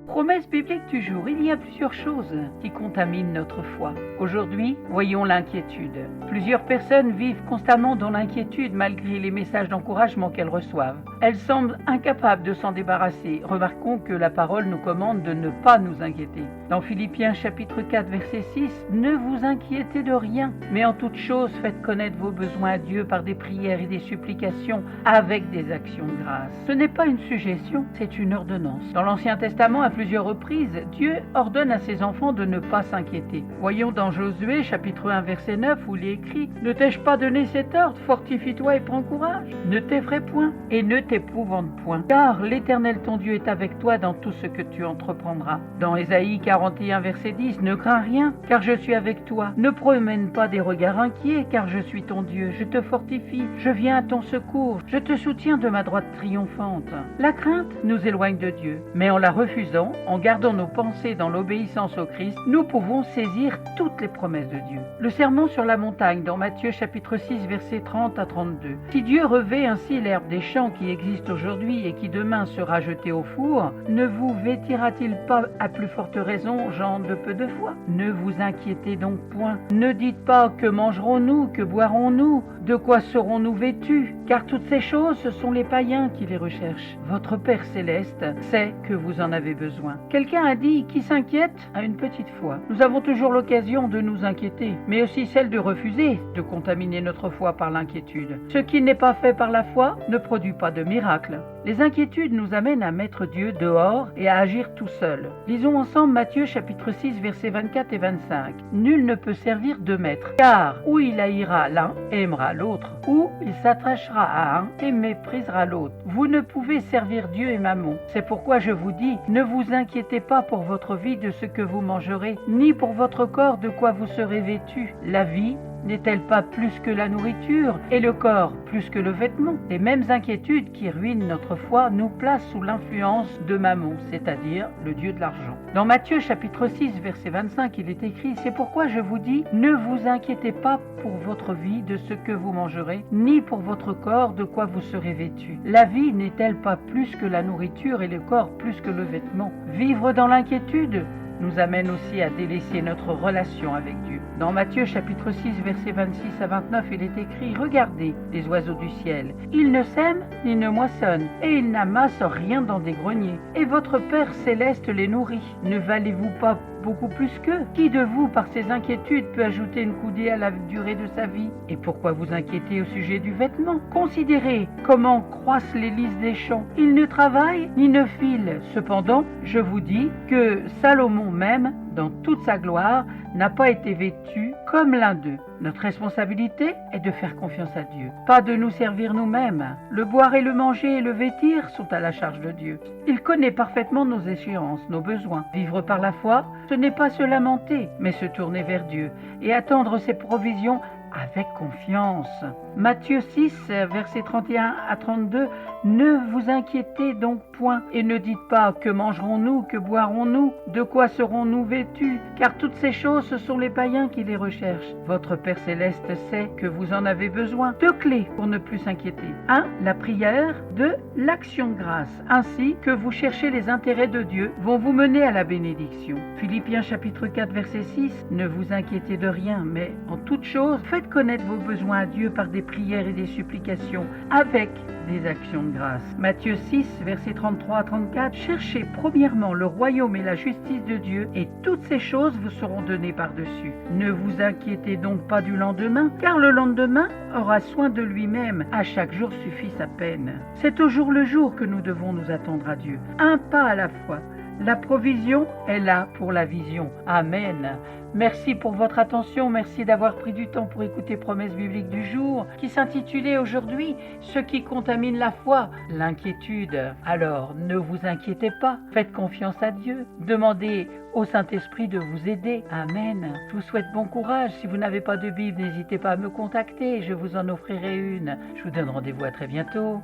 Promesse biblique du jour, il y a plusieurs choses qui contaminent notre foi. Aujourd'hui, voyons l'inquiétude. Plusieurs personnes vivent constamment dans l'inquiétude malgré les messages d'encouragement qu'elles reçoivent. Elles semblent incapables de s'en débarrasser. Remarquons que la parole nous commande de ne pas nous inquiéter. Dans Philippiens chapitre 4 verset 6, « Ne vous inquiétez de rien, mais en toute chose faites connaître vos besoins à Dieu par des prières et des supplications avec des actions de grâce. » Ce n'est pas une suggestion, c'est une ordonnance. Dans l'Ancien Testament, à plusieurs reprises, Dieu ordonne à ses enfants de ne pas s'inquiéter. Voyons dans Josué chapitre 1 verset 9 où il est écrit « Ne t'ai-je pas donné cet ordre? Fortifie-toi et prends courage. Ne t'effraie point et ne t'épouvante point, car l'Éternel ton Dieu est avec toi dans tout ce que tu entreprendras. » Dans Ésaïe 41 verset 10 « Ne crains rien, car je suis avec toi. Ne promène pas des regards inquiets, car je suis ton Dieu. Je te fortifie, je viens à ton secours, je te soutiens de ma droite triomphante. » La crainte nous éloigne de Dieu, mais en la refusant, en gardant nos pensées dans l'obéissance au Christ, nous pouvons saisir toutes les promesses de Dieu. Le sermon sur la montagne dans Matthieu chapitre 6 versets 30 à 32. Si Dieu revêt ainsi l'herbe des champs qui existe aujourd'hui et qui demain sera jetée au four, ne vous vêtira-t-il pas à plus forte raison, gens de peu de foi? Ne vous inquiétez donc point. Ne dites pas que mangerons-nous, que boirons-nous, de quoi serons-nous vêtus? Car toutes ces choses, ce sont les païens qui les recherchent. Votre Père céleste sait que vous en avez besoin. Quelqu'un a dit, qui s'inquiète a une petite foi. Nous avons toujours l'occasion de nous inquiéter, mais aussi celle de refuser de contaminer notre foi par l'inquiétude. Ce qui n'est pas fait par la foi ne produit pas de miracle. Les inquiétudes nous amènent à mettre Dieu dehors et à agir tout seul. Lisons ensemble Matthieu chapitre 6 versets 24 et 25. Nul ne peut servir deux maîtres, car ou il haïra l'un et aimera l'autre, ou il s'attachera à un et méprisera l'autre. Vous ne pouvez servir Dieu et Mammon. C'est pourquoi je vous dis, ne vous inquiétez pas pour votre vie de ce que vous mangerez, ni pour votre corps de quoi vous serez vêtus. La vie n'est-elle pas plus que la nourriture et le corps plus que le vêtement? Les mêmes inquiétudes qui ruinent notre foi nous placent sous l'influence de Mammon, c'est-à-dire le dieu de l'argent. Dans Matthieu chapitre 6 verset 25, il est écrit « C'est pourquoi je vous dis, ne vous inquiétez pas pour votre vie de ce que vous mangerez, ni pour votre corps de quoi vous serez vêtus. La vie n'est-elle pas plus que la nourriture et le corps plus que le vêtement? Vivre dans l'inquiétude nous amène aussi à délaisser notre relation avec Dieu. Dans Matthieu chapitre 6 versets 26 à 29, il est écrit « Regardez les oiseaux du ciel, ils ne sèment ni ne moissonnent, et ils n'amassent rien dans des greniers, et votre Père céleste les nourrit. Ne valez-vous pas beaucoup plus qu'eux? Qui de vous, par ses inquiétudes, peut ajouter une coudée à la durée de sa vie? Et pourquoi vous inquiétez au sujet du vêtement? Considérez comment croissent les lys des champs. Ils ne travaillent ni ne filent. Cependant, je vous dis que Salomon même, dans toute sa gloire, n'a pas été vêtu comme l'un d'eux. Notre responsabilité est de faire confiance à Dieu, pas de nous servir nous-mêmes. Le boire et le manger et le vêtir sont à la charge de Dieu. Il connaît parfaitement nos échéances, nos besoins. Vivre par la foi, ce n'est pas se lamenter, mais se tourner vers Dieu et attendre ses provisions avec confiance. Matthieu 6, versets 31 à 32, « Ne vous inquiétez donc point, et ne dites pas que mangerons-nous, que boirons-nous, de quoi serons-nous vêtus, car toutes ces choses, ce sont les païens qui les recherchent. Votre Père céleste sait que vous en avez besoin. Deux clés pour ne plus s'inquiéter. 1. La prière. 2. L'action de grâce. Ainsi que vous cherchez les intérêts de Dieu, vont vous mener à la bénédiction. Philippiens chapitre 4, verset 6, « Ne vous inquiétez de rien, mais en toute chose, faites connaître vos besoins à Dieu par des prières et des supplications, avec des actions de grâce. » Matthieu 6, versets 33 à 34, « Cherchez premièrement le royaume et la justice de Dieu, et toutes ces choses vous seront données par-dessus. Ne vous inquiétez donc pas du lendemain, car le lendemain aura soin de lui-même. À chaque jour suffit sa peine. » C'est au jour le jour que nous devons nous attendre à Dieu, un pas à la fois. La provision est là pour la vision. Amen. Merci pour votre attention, merci d'avoir pris du temps pour écouter Promesse biblique du jour, qui s'intitulait aujourd'hui « Ce qui contamine la foi, l'inquiétude ». Alors, ne vous inquiétez pas, faites confiance à Dieu, demandez au Saint-Esprit de vous aider. Amen. Je vous souhaite bon courage. Si vous n'avez pas de Bible, n'hésitez pas à me contacter, je vous en offrirai une. Je vous donne rendez-vous à très bientôt.